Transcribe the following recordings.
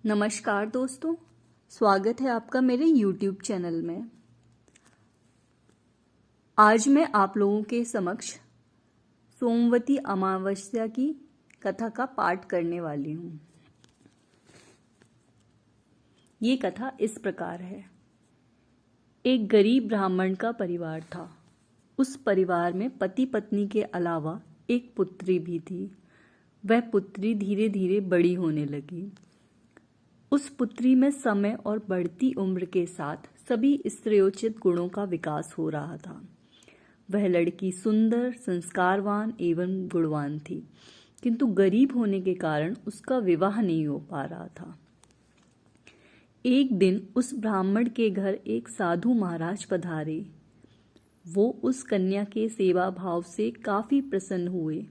नमस्कार दोस्तों, स्वागत है आपका मेरे YouTube चैनल में। आज मैं आप लोगों के समक्ष सोमवती अमावस्या की कथा का पाठ करने वाली हूँ। ये कथा इस प्रकार है। एक गरीब ब्राह्मण का परिवार था। उस परिवार में पति पत्नी के अलावा एक पुत्री भी थी। वह पुत्री धीरे धीरे बड़ी होने लगी। उस पुत्री में समय और बढ़ती उम्र के साथ सभी स्त्रियोचित गुणों का विकास हो रहा था। वह लड़की सुंदर, संस्कारवान एवं गुणवान थी, किंतु गरीब होने के कारण उसका विवाह नहीं हो पा रहा था। एक दिन उस ब्राह्मण के घर एक साधु महाराज पधारे। वो उस कन्या के सेवा भाव से काफी प्रसन्न हुए।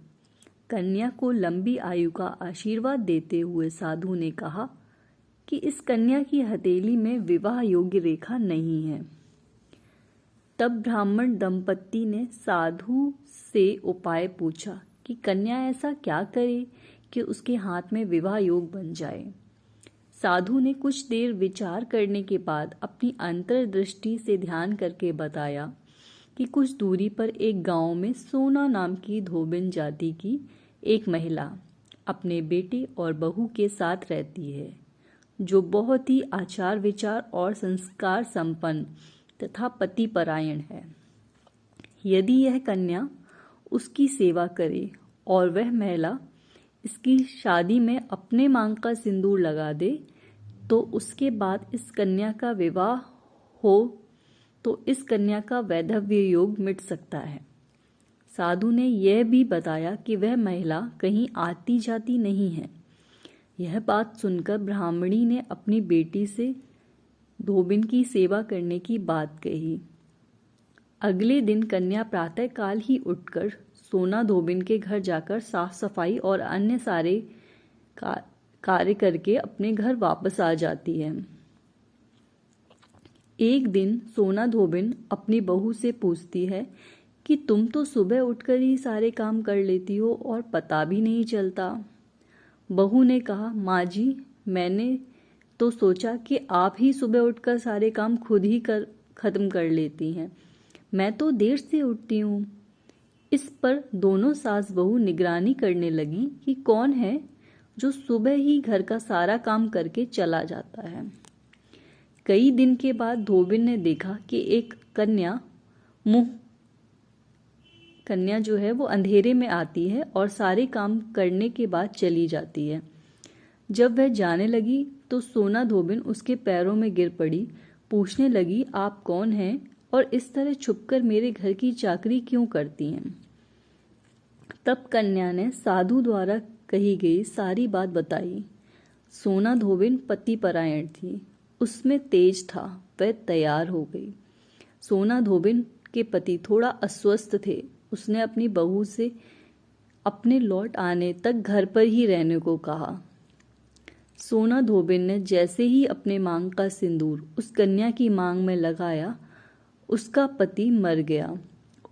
कन्या को लंबी आयु का आशीर्वाद देते हुए साधु ने कहा कि इस कन्या की हथेली में विवाह योग्य रेखा नहीं है। तब ब्राह्मण दंपत्ति ने साधु से उपाय पूछा कि कन्या ऐसा क्या करे कि उसके हाथ में विवाह योग बन जाए। साधु ने कुछ देर विचार करने के बाद अपनी अंतर्दृष्टि से ध्यान करके बताया कि कुछ दूरी पर एक गांव में सोना नाम की धोबिन जाति की एक महिला अपने बेटे और बहू के साथ रहती है, जो बहुत ही आचार विचार और संस्कार संपन्न तथा पतिपरायण है। यदि यह कन्या उसकी सेवा करे और वह महिला इसकी शादी में अपने मांग का सिंदूर लगा दे, तो उसके बाद इस कन्या का विवाह हो तो इस कन्या का वैधव्य योग मिट सकता है। साधु ने यह भी बताया कि वह महिला कहीं आती जाती नहीं है। यह बात सुनकर ब्राह्मणी ने अपनी बेटी से धोबिन की सेवा करने की बात कही। अगले दिन कन्या प्रातःकाल ही उठकर सोना धोबिन के घर जाकर साफ सफाई और अन्य सारे कार्य करके अपने घर वापस आ जाती है। एक दिन सोना धोबिन अपनी बहू से पूछती है कि तुम तो सुबह उठकर ही सारे काम कर लेती हो और पता भी नहीं चलता। बहू ने कहा, माँ जी, मैंने तो सोचा कि आप ही सुबह उठकर सारे काम खुद ही खत्म कर लेती हैं। मैं तो देर से उठती हूँ। इस पर दोनों सास बहू निगरानी करने लगी कि कौन है जो सुबह ही घर का सारा काम करके चला जाता है। कई दिन के बाद धोबिन ने देखा कि एक कन्या जो है वो अंधेरे में आती है और सारे काम करने के बाद चली जाती है। जब वह जाने लगी तो सोना धोबिन उसके पैरों में गिर पड़ी। पूछने लगी, आप कौन हैं और इस तरह छुपकर मेरे घर की चाकरी क्यों करती हैं? तब कन्या ने साधु द्वारा कही गई सारी बात बताई। सोना धोबिन पतिपरायण थी, उसमें तेज था। वह तैयार हो गई। सोना धोबिन के पति थोड़ा अस्वस्थ थे। उसने अपनी बहू से अपने लौट आने तक घर पर ही रहने को कहा। सोना धोबिन ने जैसे ही अपने मांग का सिंदूर उस कन्या की मांग में लगाया, उसका पति मर गया।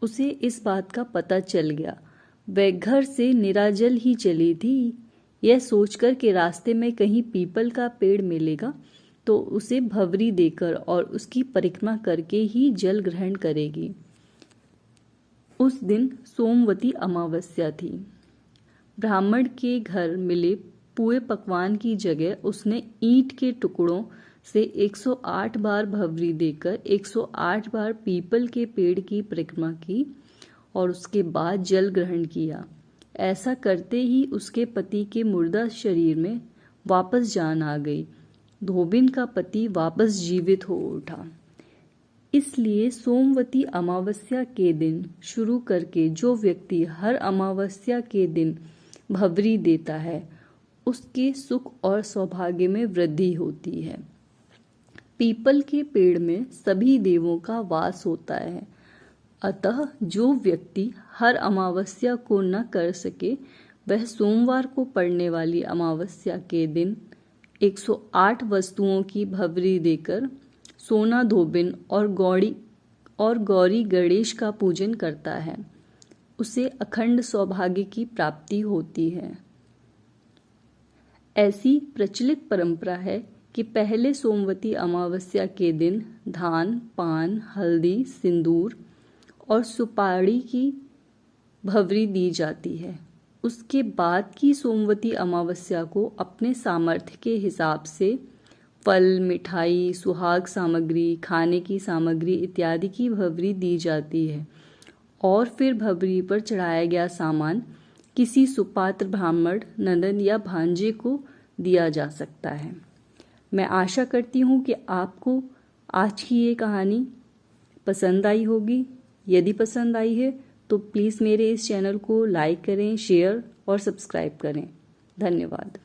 उसे इस बात का पता चल गया। वह घर से निराजल ही चली थी, यह सोचकर कि रास्ते में कहीं पीपल का पेड़ मिलेगा तो उसे भवरी देकर और उसकी परिक्रमा करके ही जल ग्रहण करेगी। उस दिन सोमवती अमावस्या थी। ब्राह्मण के घर मिले पुए पकवान की जगह उसने ईंट के टुकड़ों से 108 बार भवरी देकर 108 बार पीपल के पेड़ की परिक्रमा की और उसके बाद जल ग्रहण किया। ऐसा करते ही उसके पति के मुर्दा शरीर में वापस जान आ गई। धोबिन का पति वापस जीवित हो उठा। इसलिए सोमवती अमावस्या के दिन शुरू करके जो व्यक्ति हर अमावस्या के दिन भवरी देता है, उसके सुख और सौभाग्य में वृद्धि होती है। पीपल के पेड़ में सभी देवों का वास होता है। अतः जो व्यक्ति हर अमावस्या को न कर सके, वह सोमवार को पड़ने वाली अमावस्या के दिन 108 वस्तुओं की भवरी देकर सोना धोबिन और गौरी गणेश का पूजन करता है, उसे अखंड सौभाग्य की प्राप्ति होती है। ऐसी प्रचलित परंपरा है कि पहले सोमवती अमावस्या के दिन धान, पान, हल्दी, सिंदूर और सुपारी की भवरी दी जाती है। उसके बाद की सोमवती अमावस्या को अपने सामर्थ्य के हिसाब से फल, मिठाई, सुहाग सामग्री, खाने की सामग्री इत्यादि की भवरी दी जाती है और फिर भवरी पर चढ़ाया गया सामान किसी सुपात्र ब्राह्मण, नंदन या भांजे को दिया जा सकता है। मैं आशा करती हूँ कि आपको आज की ये कहानी पसंद आई होगी। यदि पसंद आई है तो प्लीज़ मेरे इस चैनल को लाइक करें, शेयर और सब्सक्राइब करें। धन्यवाद।